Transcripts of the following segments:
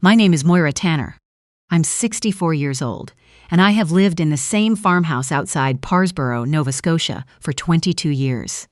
My name is Moira Tanner. I'm 64 years old, and I have lived in the same farmhouse outside Parsboro, Nova Scotia, for 22 years.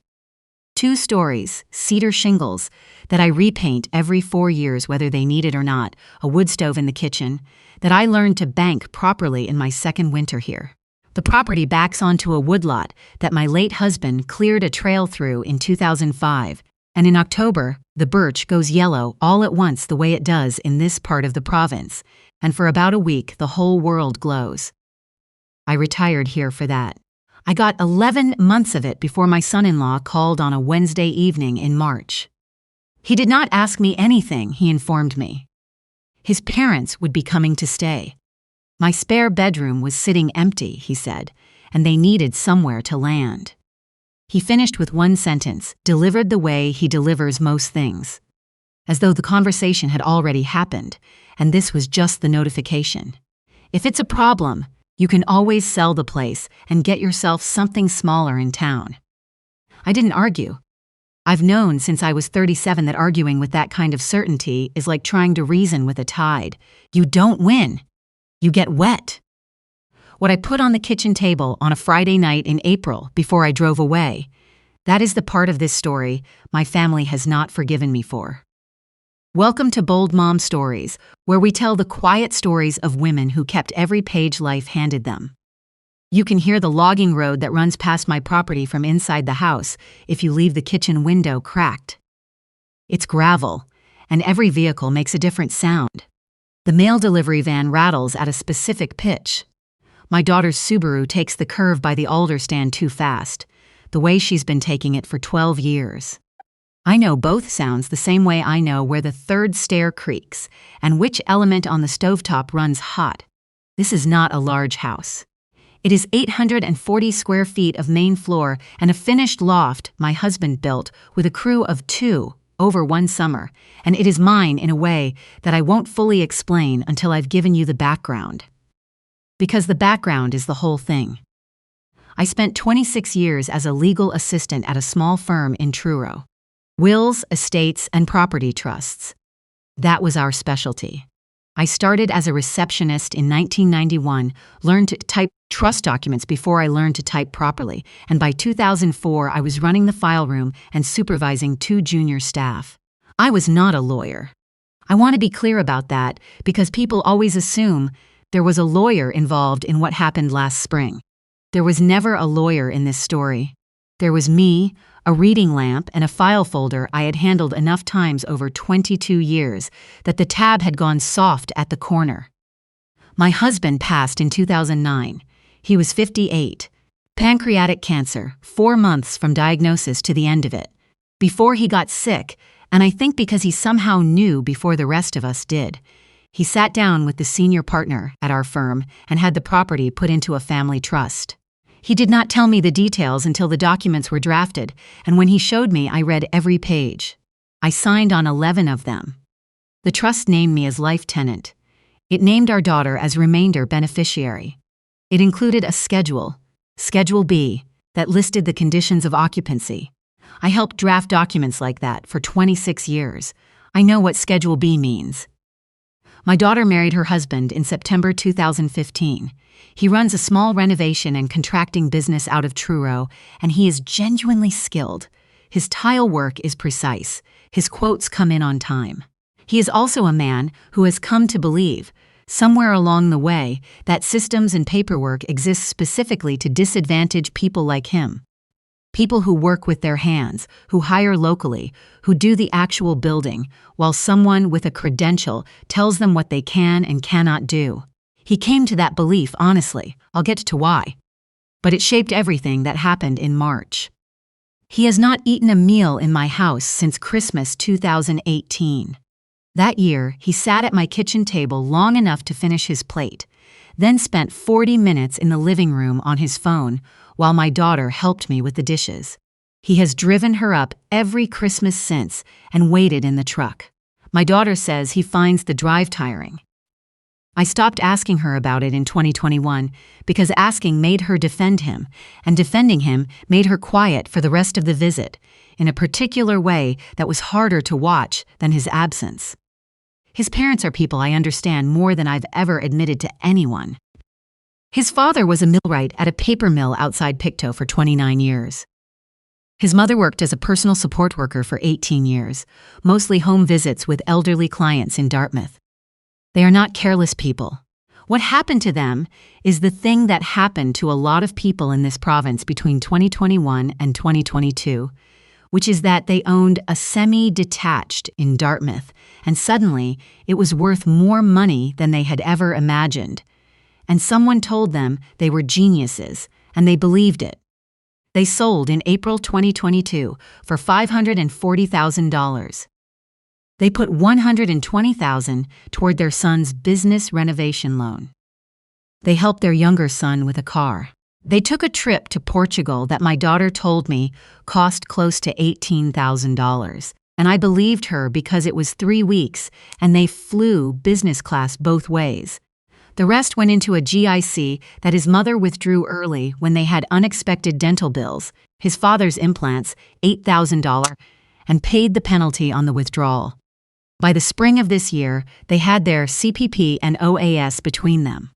2 stories, cedar shingles, that I repaint every 4 years whether they need it or not, a wood stove in the kitchen, that I learned to bank properly in my second winter here. The property backs onto a woodlot that my late husband cleared a trail through in 2005, and in October, the birch goes yellow all at once the way it does in this part of the province, and for about a week the whole world glows. I retired here for that. I got 11 months of it before my son-in-law called on a Wednesday evening in March. He did not ask me anything, he informed me. His parents would be coming to stay. My spare bedroom was sitting empty, he said, and they needed somewhere to land. He finished with one sentence, delivered the way he delivers most things, as though the conversation had already happened, and this was just the notification. If it's a problem, you can always sell the place and get yourself something smaller in town. I didn't argue. I've known since I was 37 that arguing with that kind of certainty is like trying to reason with a tide. You don't win. You get wet. What I put on the kitchen table on a Friday night in April before I drove away, that is the part of this story my family has not forgiven me for. Welcome to Bold Mom Stories, where we tell the quiet stories of women who kept every page life handed them. You can hear the logging road that runs past my property from inside the house if you leave the kitchen window cracked. It's gravel, and every vehicle makes a different sound. The mail delivery van rattles at a specific pitch. My daughter's Subaru takes the curve by the alder stand too fast, the way she's been taking it for 12 years. I know both sounds the same way I know where the third stair creaks and which element on the stovetop runs hot. This is not a large house. It is 840 square feet of main floor and a finished loft my husband built with a crew of 2 over one summer, and it is mine in a way that I won't fully explain until I've given you the background. Because the background is the whole thing. I spent 26 years as a legal assistant at a small firm in Truro. Wills, estates, and property trusts. That was our specialty. I started as a receptionist in 1991, learned to type trust documents before I learned to type properly, and by 2004 I was running the file room and supervising 2 junior staff. I was not a lawyer. I want to be clear about that because people always assume there was a lawyer involved in what happened last spring. There was never a lawyer in this story. There was me, a reading lamp, and a file folder I had handled enough times over 22 years that the tab had gone soft at the corner. My husband passed in 2009. He was 58. Pancreatic cancer, 4 months from diagnosis to the end of it. Before he got sick, and I think because he somehow knew before the rest of us did, he sat down with the senior partner at our firm and had the property put into a family trust. He did not tell me the details until the documents were drafted, and when he showed me, I read every page. I signed on 11 of them. The trust named me as life tenant. It named our daughter as remainder beneficiary. It included a schedule, Schedule B, that listed the conditions of occupancy. I helped draft documents like that for 26 years. I know what Schedule B means. My daughter married her husband in September 2015. He runs a small renovation and contracting business out of Truro, and he is genuinely skilled. His tile work is precise. His quotes come in on time. He is also a man who has come to believe, somewhere along the way, that systems and paperwork exist specifically to disadvantage people like him. People who work with their hands, who hire locally, who do the actual building, while someone with a credential tells them what they can and cannot do. He came to that belief honestly. I'll get to why. But it shaped everything that happened in March. He has not eaten a meal in my house since Christmas 2018. That year, he sat at my kitchen table long enough to finish his plate, then spent 40 minutes in the living room on his phone while my daughter helped me with the dishes. He has driven her up every Christmas since and waited in the truck. My daughter says he finds the drive tiring. I stopped asking her about it in 2021 because asking made her defend him, and defending him made her quiet for the rest of the visit, in a particular way that was harder to watch than his absence. His parents are people I understand more than I've ever admitted to anyone. His father was a millwright at a paper mill outside Pictou for 29 years. His mother worked as a personal support worker for 18 years, mostly home visits with elderly clients in Dartmouth. They are not careless people. What happened to them is the thing that happened to a lot of people in this province between 2021 and 2022, which is that they owned a semi-detached in Dartmouth, and suddenly it was worth more money than they had ever imagined. And someone told them they were geniuses, and they believed it. They sold in April 2022 for $540,000. They put $120,000 toward their son's business renovation loan. They helped their younger son with a car. They took a trip to Portugal that my daughter told me cost close to $18,000, and I believed her because it was 3 weeks and they flew business class both ways. The rest went into a GIC that his mother withdrew early when they had unexpected dental bills, his father's implants, $8,000, and paid the penalty on the withdrawal. By the spring of this year, they had their CPP and OAS between them.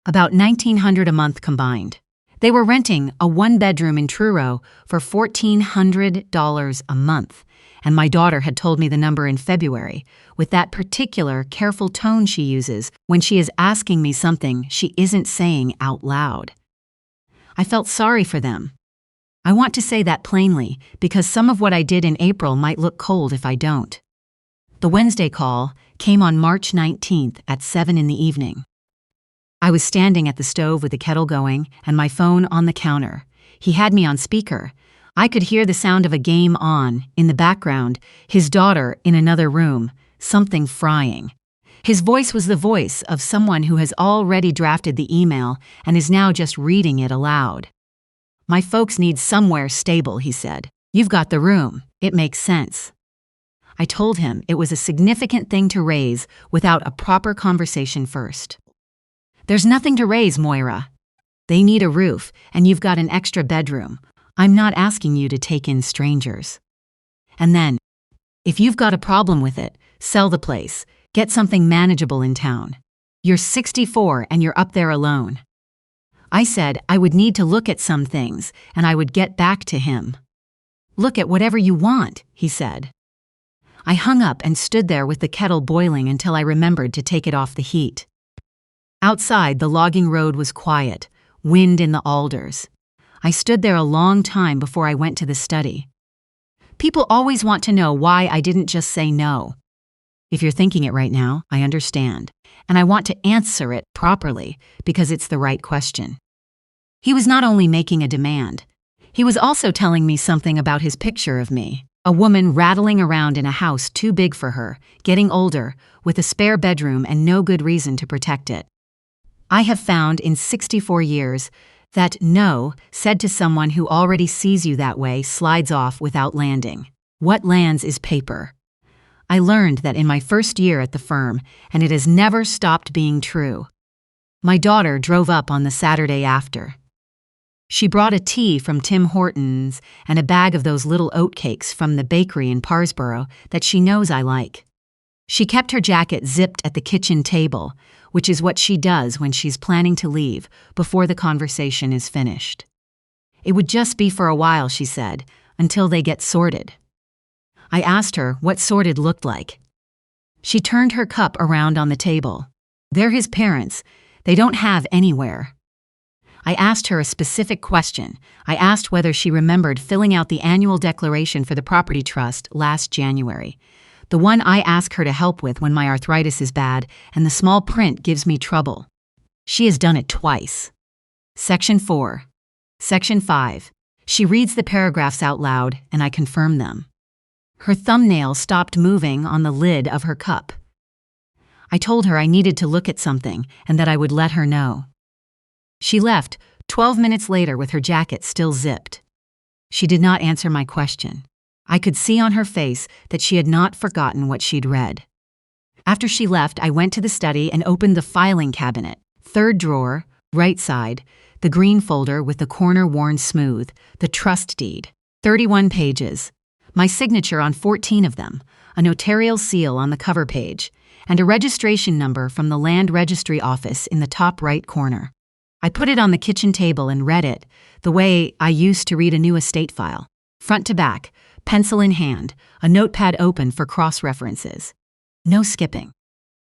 About $1,900 a month combined. They were renting a 1-bedroom in Truro for $1,400 a month, and my daughter had told me the number in February, with that particular careful tone she uses when she is asking me something she isn't saying out loud. I felt sorry for them. I want to say that plainly because some of what I did in April might look cold if I don't. The Wednesday call came on March 19th at 7 in the evening. I was standing at the stove with the kettle going and my phone on the counter. He had me on speaker. I could hear the sound of a game on, in the background, his daughter in another room, something frying. His voice was the voice of someone who has already drafted the email and is now just reading it aloud. "My folks need somewhere stable," he said. "You've got the room. It makes sense." I told him it was a significant thing to raise without a proper conversation first. "There's nothing to raise, Moira. They need a roof, and you've got an extra bedroom. I'm not asking you to take in strangers. And then, if you've got a problem with it, sell the place. Get something manageable in town. You're 64 and you're up there alone." I said I would need to look at some things, and I would get back to him. "Look at whatever you want," he said. I hung up and stood there with the kettle boiling until I remembered to take it off the heat. Outside, the logging road was quiet, wind in the alders. I stood there a long time before I went to the study. People always want to know why I didn't just say no. If you're thinking it right now, I understand, and I want to answer it properly because it's the right question. He was not only making a demand, he was also telling me something about his picture of me. A woman rattling around in a house too big for her, getting older, with a spare bedroom and no good reason to protect it. I have found in 64 years that no, said to someone who already sees you that way, slides off without landing. What lands is paper. I learned that in my first year at the firm, and it has never stopped being true. My daughter drove up on the Saturday after. She brought a tea from Tim Hortons and a bag of those little oatcakes from the bakery in Parsborough that she knows I like. She kept her jacket zipped at the kitchen table, which is what she does when she's planning to leave before the conversation is finished. It would just be for a while, she said, until they get sorted. I asked her what sorted looked like. She turned her cup around on the table. They're his parents. They don't have anywhere. I asked her a specific question. I asked whether she remembered filling out the annual declaration for the property trust last January. The one I ask her to help with when my arthritis is bad and the small print gives me trouble. She has done it twice. Section 4. Section 5. She reads the paragraphs out loud and I confirm them. Her thumbnail stopped moving on the lid of her cup. I told her I needed to look at something and that I would let her know. She left 12 minutes later with her jacket still zipped. She did not answer my question. I could see on her face that she had not forgotten what she'd read. After she left, I went to the study and opened the filing cabinet. 3rd drawer, right side, the green folder with the corner worn smooth, the trust deed. 31 pages. My signature on 14 of them, a notarial seal on the cover page, and a registration number from the land registry office in the top right corner. I put it on the kitchen table and read it, the way I used to read a new estate file. Front to back, pencil in hand, a notepad open for cross-references. No skipping.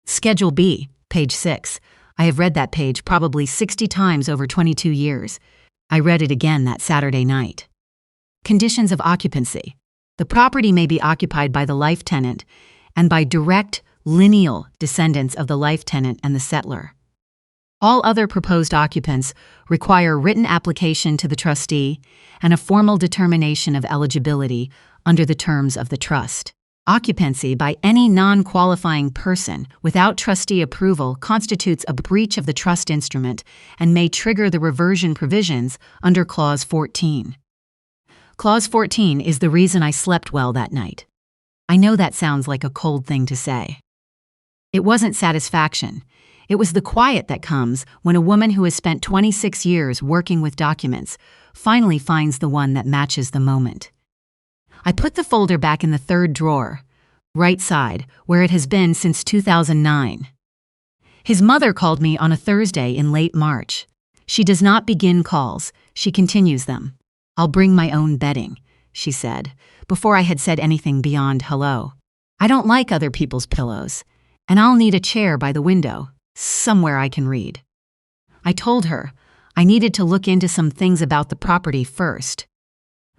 Schedule B, page 6. I have read that page probably 60 times over 22 years. I read it again that Saturday night. Conditions of occupancy. The property may be occupied by the life tenant and by direct, lineal descendants of the life tenant and the settler. All other proposed occupants require written application to the trustee and a formal determination of eligibility under the terms of the trust. Occupancy by any non-qualifying person without trustee approval constitutes a breach of the trust instrument and may trigger the reversion provisions under Clause 14. Clause 14 is the reason I slept well that night. I know that sounds like a cold thing to say. It wasn't satisfaction. It was the quiet that comes when a woman who has spent 26 years working with documents finally finds the one that matches the moment. I put the folder back in the third drawer, right side, where it has been since 2009. His mother called me on a Thursday in late March. She does not begin calls, she continues them. "I'll bring my own bedding," she said, before I had said anything beyond hello. "I don't like other people's pillows, and I'll need a chair by the window, somewhere I can read." I told her I needed to look into some things about the property first.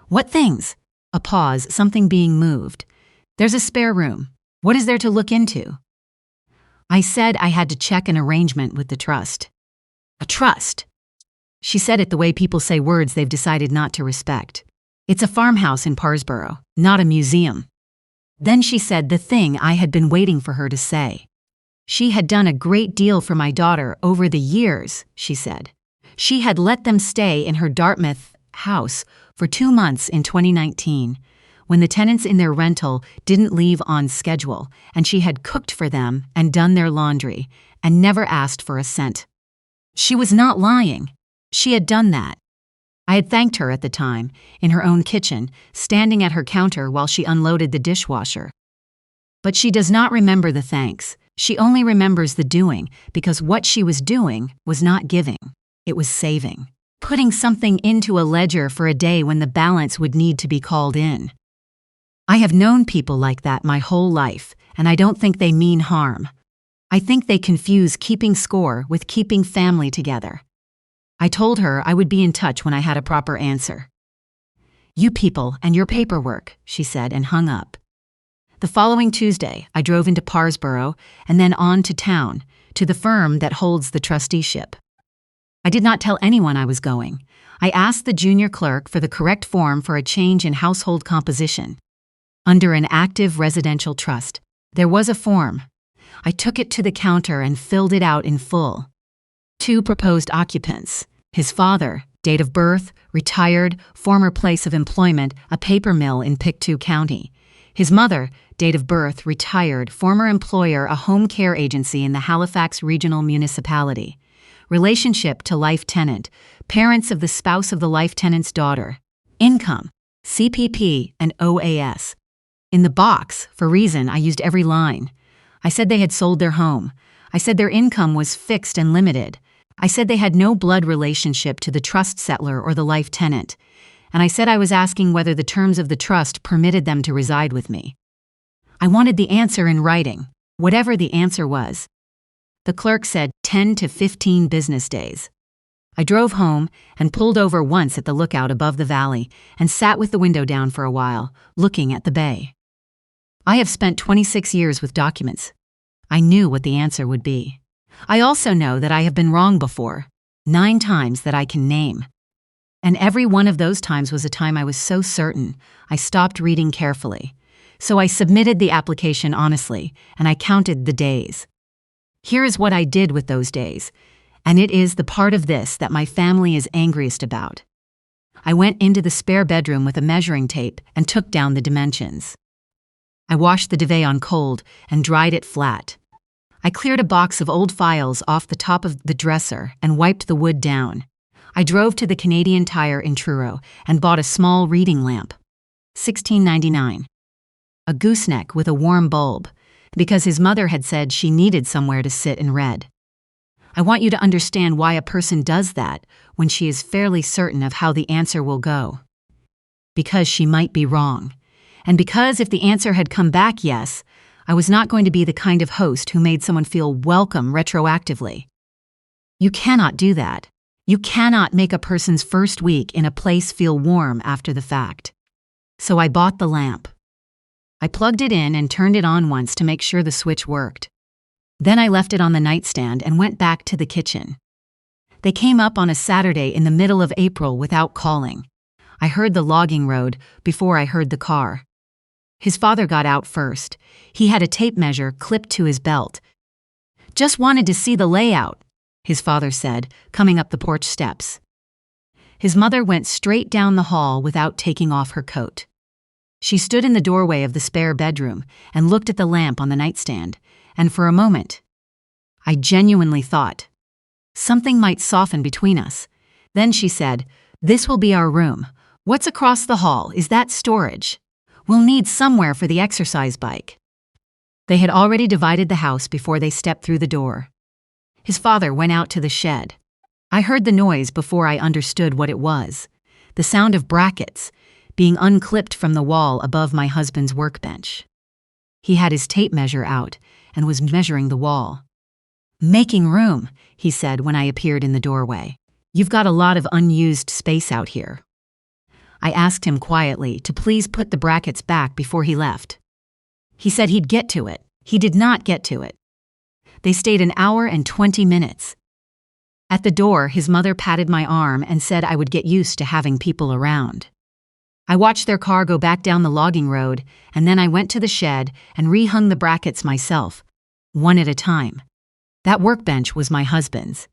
"What things?" A pause, something being moved. "There's a spare room. What is there to look into?" I said I had to check an arrangement with the trust. "A trust?" She said it the way people say words they've decided not to respect. "It's a farmhouse in Parsboro, not a museum." Then she said the thing I had been waiting for her to say. She had done a great deal for my daughter over the years, she said. She had let them stay in her Dartmouth house for 2 months in 2019, when the tenants in their rental didn't leave on schedule, and she had cooked for them and done their laundry, and never asked for a cent. She was not lying. She had done that. I had thanked her at the time, in her own kitchen, standing at her counter while she unloaded the dishwasher. But she does not remember the thanks. She only remembers the doing, because what she was doing was not giving. It was saving. Putting something into a ledger for a day when the balance would need to be called in. I have known people like that my whole life, and I don't think they mean harm. I think they confuse keeping score with keeping family together. I told her I would be in touch when I had a proper answer. "You people and your paperwork," she said, and hung up. The following Tuesday, I drove into Parsboro and then on to town, to the firm that holds the trusteeship. I did not tell anyone I was going. I asked the junior clerk for the correct form for a change in household composition. Under an active residential trust, there was a form. I took it to the counter and filled it out in full. 2 proposed occupants. His father, date of birth, retired, former place of employment, a paper mill in Pictou County. His mother, date of birth, retired, former employer, a home care agency in the Halifax Regional Municipality. Relationship to life tenant, parents of the spouse of the life tenant's daughter. Income, CPP and OAS. In the box, for reason, I used every line. I said they had sold their home. I said their income was fixed and limited. I said they had no blood relationship to the trust settler or the life tenant. And I said I was asking whether the terms of the trust permitted them to reside with me. I wanted the answer in writing, whatever the answer was. The clerk said 10 to 15 business days. I drove home and pulled over once at the lookout above the valley and sat with the window down for a while, looking at the bay. I have spent 26 years with documents. I knew what the answer would be. I also know that I have been wrong before, 9 times that I can name. And every one of those times was a time I was so certain I stopped reading carefully. So I submitted the application honestly, and I counted the days. Here is what I did with those days, and it is the part of this that my family is angriest about. I went into the spare bedroom with a measuring tape and took down the dimensions. I washed the duvet on cold and dried it flat. I cleared a box of old files off the top of the dresser and wiped the wood down. I drove to the Canadian Tire in Truro and bought a small reading lamp. $16.99. A gooseneck with a warm bulb. because his mother had said she needed somewhere to sit and read. I want you to understand why a person does that when she is fairly certain of how the answer will go. Because she might be wrong. And because if the answer had come back yes, I was not going to be the kind of host who made someone feel welcome retroactively. You cannot do that. You cannot make a person's first week in a place feel warm after the fact. So I bought the lamp. I plugged it in and turned it on once to make sure the switch worked. Then I left it on the nightstand and went back to the kitchen. They came up on a Saturday in the middle of April without calling. I heard the logging road before I heard the car. His father got out first. He had a tape measure clipped to his belt. "Just wanted to see the layout," his father said, coming up the porch steps. His mother went straight down the hall without taking off her coat. She stood in the doorway of the spare bedroom and looked at the lamp on the nightstand, and for a moment, I genuinely thought, something might soften between us. Then she said, "This will be our room. What's across the hall? Is that storage? We'll need somewhere for the exercise bike." They had already divided the house before they stepped through the door. His father went out to the shed. I heard the noise before I understood what it was. The sound of brackets being unclipped from the wall above my husband's workbench. He had his tape measure out and was measuring the wall. "Making room," he said when I appeared in the doorway. "You've got a lot of unused space out here." I asked him quietly to please put the brackets back before he left. He said he'd get to it. He did not get to it. They stayed an hour and 20 minutes. At the door, his mother patted my arm and said I would get used to having people around. I watched their car go back down the logging road, and then I went to the shed and rehung the brackets myself, one at a time. That workbench was my husband's.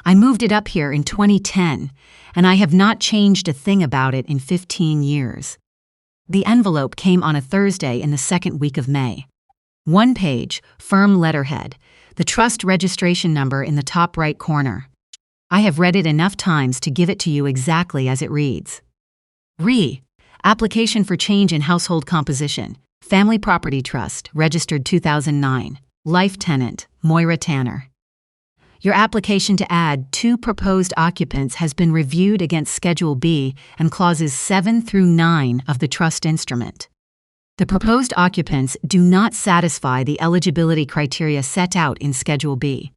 I moved it up here in 2010, and I have not changed a thing about it in 15 years. The envelope came on a Thursday in the second week of May. One page, firm letterhead, the trust registration number in the top right corner. I have read it enough times to give it to you exactly as it reads. Application for change in household composition. Family Property Trust, registered 2009. Life tenant, Moira Tanner. Your application to add 2 proposed occupants has been reviewed against Schedule B and clauses 7 through 9 of the trust instrument. The proposed occupants do not satisfy the eligibility criteria set out in Schedule B.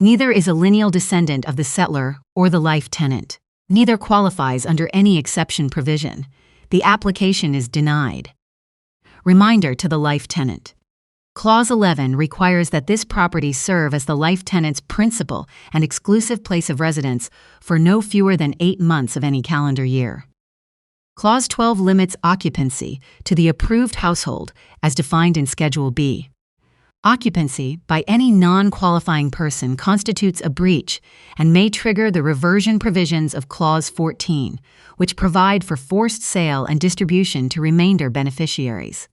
Neither is a lineal descendant of the settler or the life tenant. Neither qualifies under any exception provision. The application is denied. Reminder to the life tenant. Clause 11 requires that this property serve as the life tenant's principal and exclusive place of residence for no fewer than 8 months of any calendar year. Clause 12 limits occupancy to the approved household as defined in Schedule B. Occupancy by any non-qualifying person constitutes a breach and may trigger the reversion provisions of Clause 14, which provide for forced sale and distribution to remainder beneficiaries.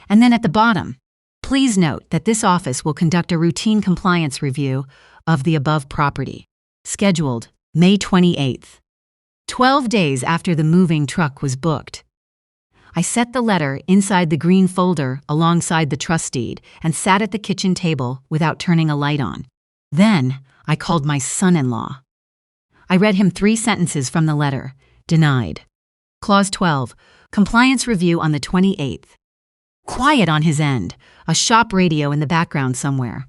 And then at the bottom, please note that this office will conduct a routine compliance review of the above property, scheduled May 28th, 12 days after the moving truck was booked. I set the letter inside the green folder alongside the trust deed and sat at the kitchen table without turning a light on. Then I called my son-in-law. I read him 3 sentences from the letter. Denied. Clause 12. Compliance review on the 28th. Quiet on his end, a shop radio in the background somewhere.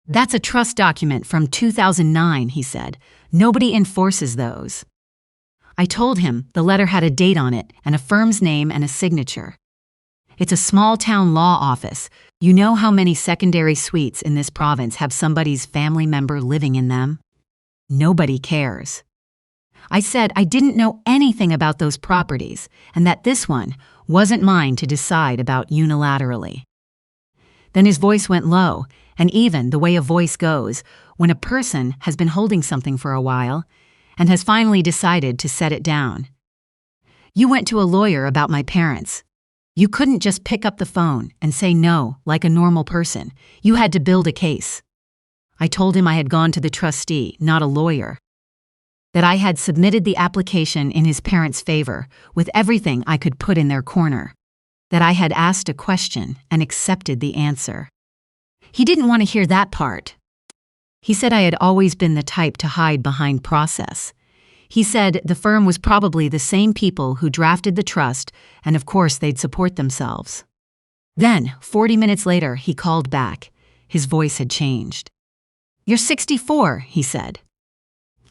"That's a trust document from 2009, he said. "Nobody enforces those." I told him the letter had a date on it and a firm's name and a signature. It's a small-town law office. You know how many secondary suites in this province have somebody's family member living in them? Nobody cares. I said I didn't know anything about those properties and that this one wasn't mine to decide about unilaterally. Then his voice went low, and even the way a voice goes when a person has been holding something for a while and has finally decided to set it down. "You went to a lawyer about my parents. You couldn't just pick up the phone and say no like a normal person. You had to build a case." I told him I had gone to the trustee, not a lawyer. That I had submitted the application in his parents' favor, with everything I could put in their corner. that I had asked a question and accepted the answer. He didn't want to hear that part. He said I had always been the type to hide behind process. He said the firm was probably the same people who drafted the trust, and of course they'd support themselves. Then, 40 minutes later, he called back. His voice had changed. "You're 64, he said.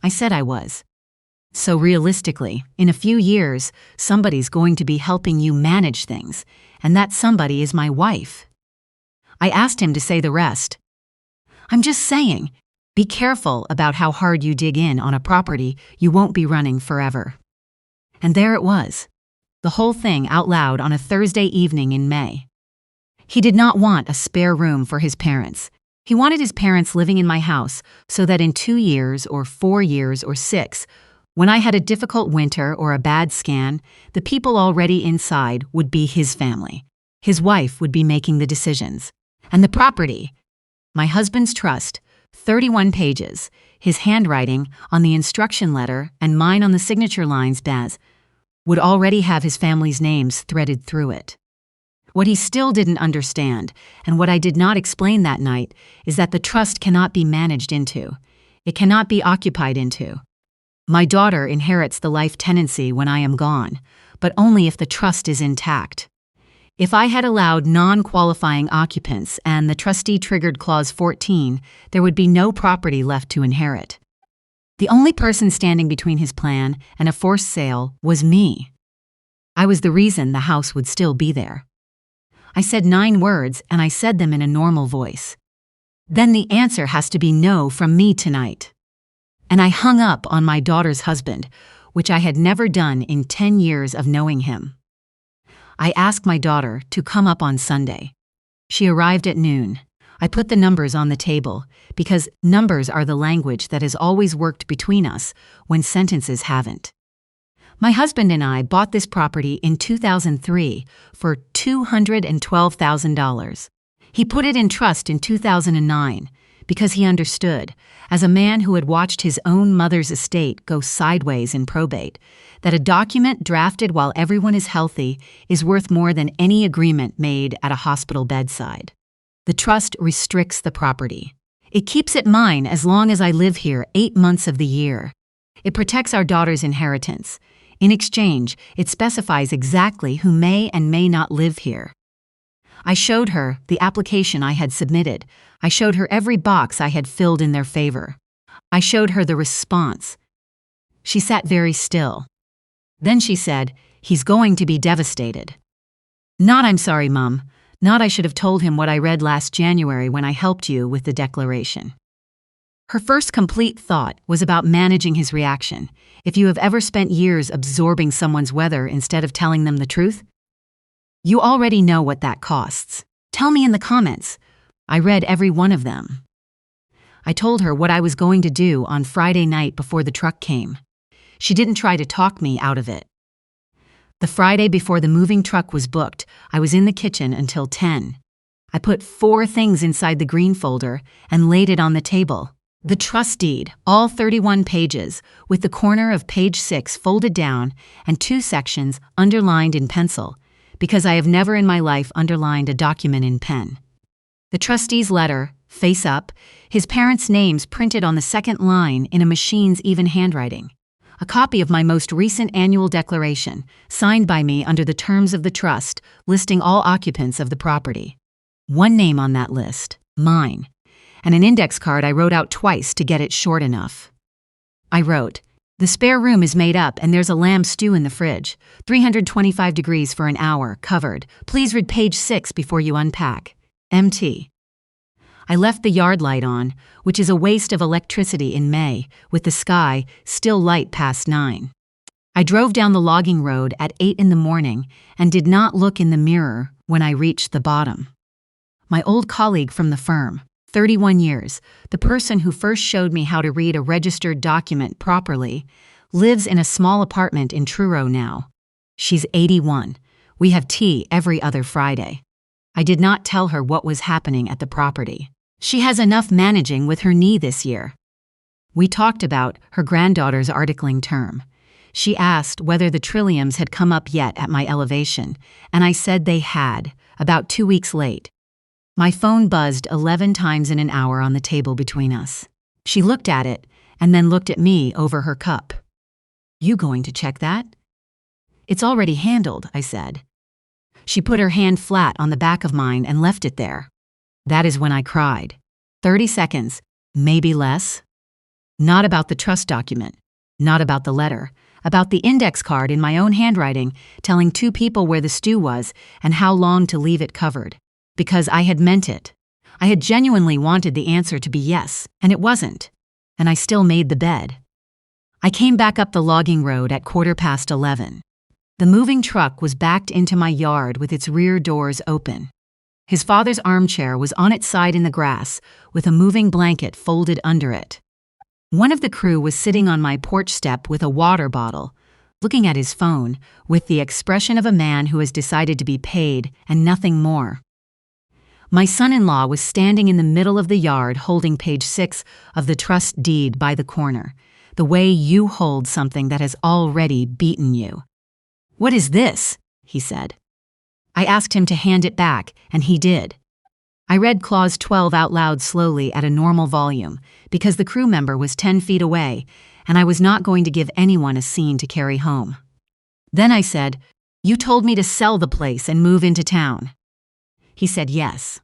I said I was. So realistically, in a few years, somebody's going to be helping you manage things, and that somebody is my wife. I asked him to say the rest. I'm just saying, be careful about how hard you dig in on a property you won't be running forever. And there it was, the whole thing out loud on a Thursday evening in May. He did not want a spare room for his parents. He wanted his parents living in my house so that in 2 years or 4 years or 6, when I had a difficult winter or a bad scan, the people already inside would be his family. His wife would be making the decisions. And the property, my husband's trust, 31 pages, his handwriting on the instruction letter and mine on the signature lines, would already have his family's names threaded through it. What he still didn't understand, and what I did not explain that night, is that the trust cannot be managed into. It cannot be occupied into. My daughter inherits the life tenancy when I am gone, but only if the trust is intact. If I had allowed non-qualifying occupants and the trustee triggered Clause 14, there would be no property left to inherit. The only person standing between his plan and a forced sale was me. I was the reason the house would still be there. I said 9 words, and I said them in a normal voice. Then the answer has to be no from me tonight. And I hung up on my daughter's husband, which I had never done in 10 years of knowing him. I asked my daughter to come up on Sunday. She arrived at noon. I put the numbers on the table, because numbers are the language that has always worked between us when sentences haven't. My husband and I bought this property in 2003 for $212,000. He put it in trust in 2009 because he understood, as a man who had watched his own mother's estate go sideways in probate, that a document drafted while everyone is healthy is worth more than any agreement made at a hospital bedside. The trust restricts the property. It keeps it mine as long as I live here 8 months of the year. It protects our daughter's inheritance. In exchange, it specifies exactly who may and may not live here. I showed her the application I had submitted. I showed her every box I had filled in their favor. I showed her the response. She sat very still. Then she said, "He's going to be devastated." Not, "I'm sorry, Mum." Not, "I should have told him what I read last January when I helped you with the declaration." Her first complete thought was about managing his reaction. If you have ever spent years absorbing someone's weather instead of telling them the truth, you already know what that costs. Tell me in the comments. I read every one of them. I told her what I was going to do on Friday night before the truck came. She didn't try to talk me out of it. The Friday before the moving truck was booked, I was in the kitchen until 10. I put 4 things inside the green folder and laid it on the table. The trust deed, all 31 pages, with the corner of page 6 folded down and 2 sections underlined in pencil, because I have never in my life underlined a document in pen. The trustee's letter, face up, his parents' names printed on the second line in a machine's even handwriting. A copy of my most recent annual declaration, signed by me under the terms of the trust, listing all occupants of the property. 1 name on that list, mine, and an index card I wrote out twice to get it short enough. I wrote, "The spare room is made up and there's a lamb stew in the fridge. 325 degrees for an hour, covered. Please read page 6 before you unpack. MT." I left the yard light on, which is a waste of electricity in May, with the sky still light past 9. I drove down the logging road at 8 in the morning and did not look in the mirror when I reached the bottom. My old colleague from the firm, 31 years, the person who first showed me how to read a registered document properly, lives in a small apartment in Truro now. She's 81. We have tea every other Friday. I did not tell her what was happening at the property. She has enough managing with her knee this year. We talked about her granddaughter's articling term. She asked whether the Trilliums had come up yet at my elevation, and I said they had, about 2 weeks late. My phone buzzed 11 times in an hour on the table between us. She looked at it, and then looked at me over her cup. "You going to check that?" "It's already handled," I said. She put her hand flat on the back of mine and left it there. That is when I cried. 30 seconds, maybe less. Not about the trust document, not about the letter, about the index card in my own handwriting telling 2 people where the stew was and how long to leave it covered. Because I had meant it. I had genuinely wanted the answer to be yes, and it wasn't. And I still made the bed. I came back up the logging road at 11:15. The moving truck was backed into my yard with its rear doors open. His father's armchair was on its side in the grass, with a moving blanket folded under it. One of the crew was sitting on my porch step with a water bottle, looking at his phone, with the expression of a man who has decided to be paid and nothing more. My son-in-law was standing in the middle of the yard holding page 6 of the trust deed by the corner, the way you hold something that has already beaten you. "What is this?" he said. I asked him to hand it back, and he did. I read Clause 12 out loud slowly at a normal volume, because the crew member was 10 feet away, and I was not going to give anyone a scene to carry home. Then I said, "You told me to sell the place and move into town." He said yes.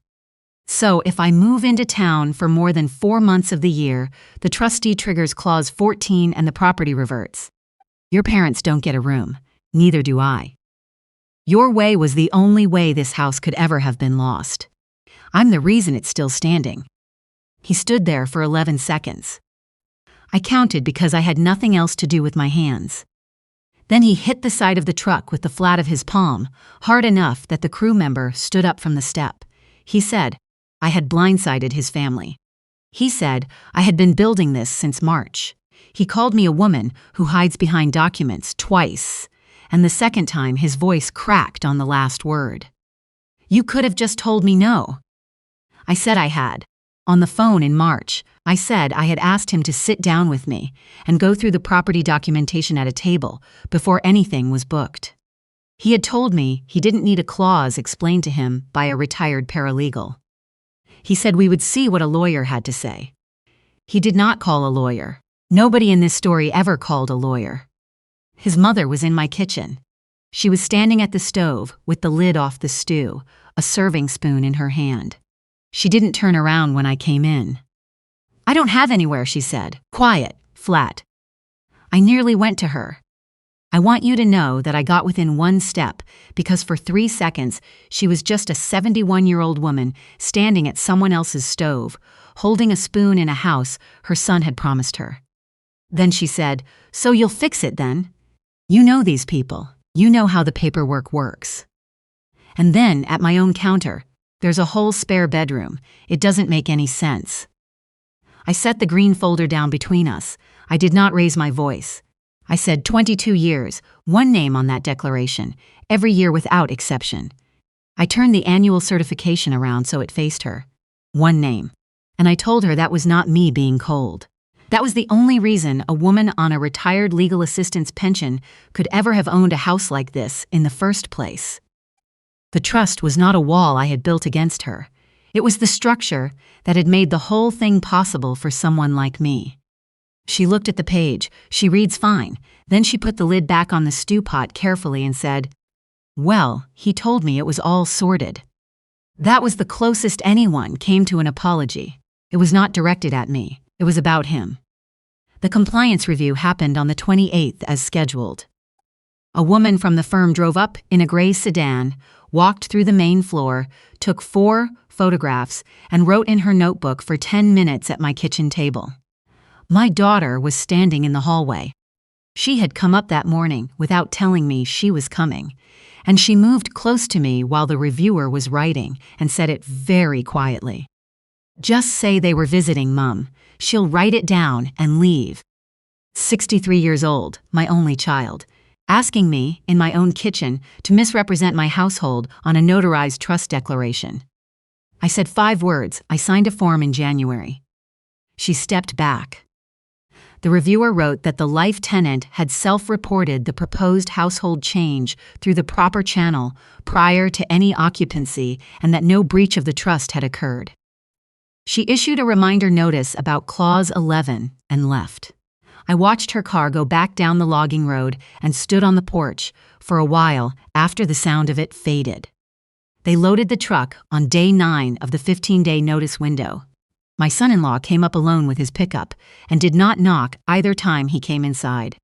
"So if I move into town for more than 4 months of the year, the trustee triggers Clause 14 and the property reverts. Your parents don't get a room. Neither do I. Your way was the only way this house could ever have been lost. I'm the reason it's still standing." He stood there for 11 seconds. I counted because I had nothing else to do with my hands. Then he hit the side of the truck with the flat of his palm, hard enough that the crew member stood up from the step. He said, I had blindsided his family. He said I had been building this since March. He called me a woman who hides behind documents twice, and the second time his voice cracked on the last word. "You could have just told me no." I said I had. On the phone in March, I said I had asked him to sit down with me and go through the property documentation at a table before anything was booked. He had told me he didn't need a clause explained to him by a retired paralegal. He said we would see what a lawyer had to say. He did not call a lawyer. Nobody in this story ever called a lawyer. His mother was in my kitchen. She was standing at the stove with the lid off the stew, a serving spoon in her hand. She didn't turn around when I came in. "I don't have anywhere," she said, quiet, flat. I nearly went to her. "I want you to know that I got within 1 step because for 3 seconds she was just a 71-year-old woman standing at someone else's stove, holding a spoon in a house her son had promised her." Then she said, "So you'll fix it then? You know these people. You know how the paperwork works." And then, at my own counter, there's a whole spare bedroom. It doesn't make any sense. I set the green folder down between us. I did not raise my voice. I said 22 years, 1 name on that declaration, every year without exception. I turned the annual certification around so it faced her. 1 name. And I told her that was not me being cold. That was the only reason a woman on a retired legal assistant's pension could ever have owned a house like this in the first place. The trust was not a wall I had built against her. It was the structure that had made the whole thing possible for someone like me. She looked at the page. She reads fine. Then she put the lid back on the stew pot carefully and said, "Well, he told me it was all sorted." That was the closest anyone came to an apology. It was not directed at me. It was about him. The compliance review happened on the 28th as scheduled. A woman from the firm drove up in a gray sedan, walked through the main floor, took 4 photographs, and wrote in her notebook for 10 minutes at my kitchen table. My daughter was standing in the hallway. She had come up that morning without telling me she was coming, and she moved close to me while the reviewer was writing and said it very quietly. "Just say they were visiting, Mum. She'll write it down and leave." 63 years old, my only child, asking me, in my own kitchen, to misrepresent my household on a notarized trust declaration. I said 5 words. I signed a form in January. She stepped back. The reviewer wrote that the life tenant had self-reported the proposed household change through the proper channel prior to any occupancy and that no breach of the trust had occurred. She issued a reminder notice about Clause 11 and left. I watched her car go back down the logging road and stood on the porch for a while after the sound of it faded. They loaded the truck on day 9 of the 15-day notice window. My son-in-law came up alone with his pickup and did not knock either time he came inside.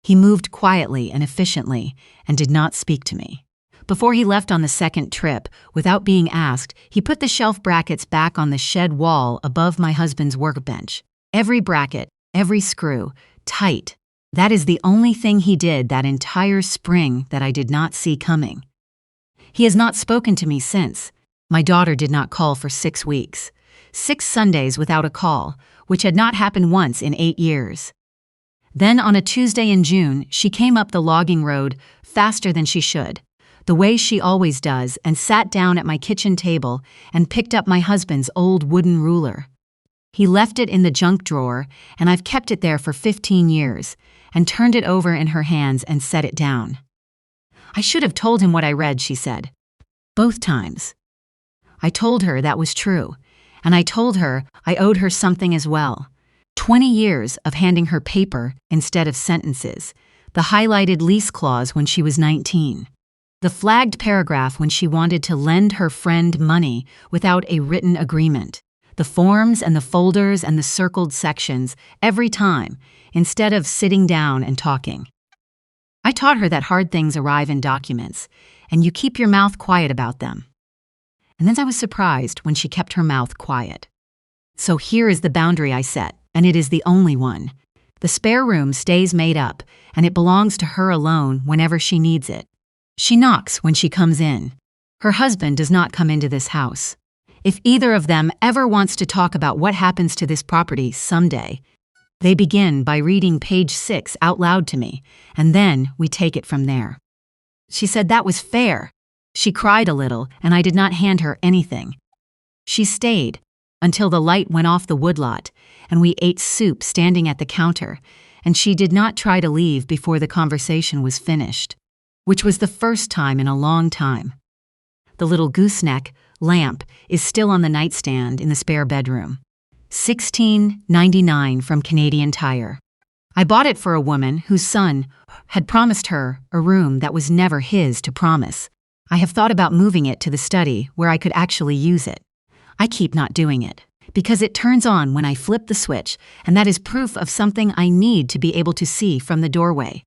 He moved quietly and efficiently and did not speak to me. Before he left on the second trip, without being asked, he put the shelf brackets back on the shed wall above my husband's workbench. Every bracket, every screw, tight. That is the only thing he did that entire spring that I did not see coming. He has not spoken to me since. My daughter did not call for 6 weeks. 6 Sundays without a call, which had not happened once in 8 years. Then on a Tuesday in June, she came up the logging road faster than she should, the way she always does, and sat down at my kitchen table and picked up my husband's old wooden ruler. He left it in the junk drawer, and I've kept it there for 15 years, and turned it over in her hands and set it down. I should have told him what I read, she said. Both times. I told her that was true, and I told her I owed her something as well. 20 years of handing her paper instead of sentences, the highlighted lease clause when she was 19, the flagged paragraph when she wanted to lend her friend money without a written agreement, the forms and the folders and the circled sections every time, instead of sitting down and talking. I taught her that hard things arrive in documents, and you keep your mouth quiet about them. And then I was surprised when she kept her mouth quiet. So here is the boundary I set, and it is the only one. The spare room stays made up, and it belongs to her alone whenever she needs it. She knocks when she comes in. Her husband does not come into this house. If either of them ever wants to talk about what happens to this property someday, they begin by reading page 6 out loud to me, and then we take it from there. She said that was fair. She cried a little, and I did not hand her anything. She stayed until the light went off the woodlot, and we ate soup standing at the counter, and she did not try to leave before the conversation was finished, which was the first time in a long time. The little gooseneck lamp is still on the nightstand in the spare bedroom. $16.99 from Canadian Tire. I bought it for a woman whose son had promised her a room that was never his to promise. I have thought about moving it to the study where I could actually use it. I keep not doing it, because it turns on when I flip the switch, and that is proof of something I need to be able to see from the doorway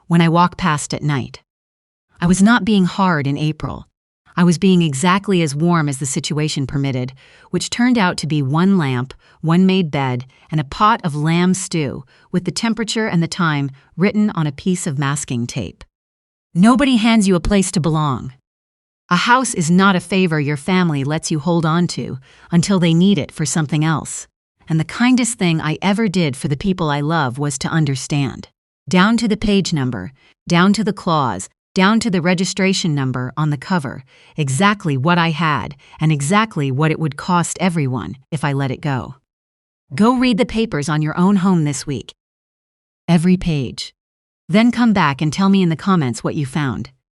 when I walk past at night. I was not being hard in April. I was being exactly as warm as the situation permitted, which turned out to be 1 lamp, 1 made bed, and a pot of lamb stew with the temperature and the time written on a piece of masking tape. Nobody hands you a place to belong. A house is not a favor your family lets you hold on to until they need it for something else. And the kindest thing I ever did for the people I love was to understand. Down to the page number, down to the clause, down to the registration number on the cover, exactly what I had and exactly what it would cost everyone if I let it go. Go read the papers on your own home this week. Every page. Then come back and tell me in the comments what you found.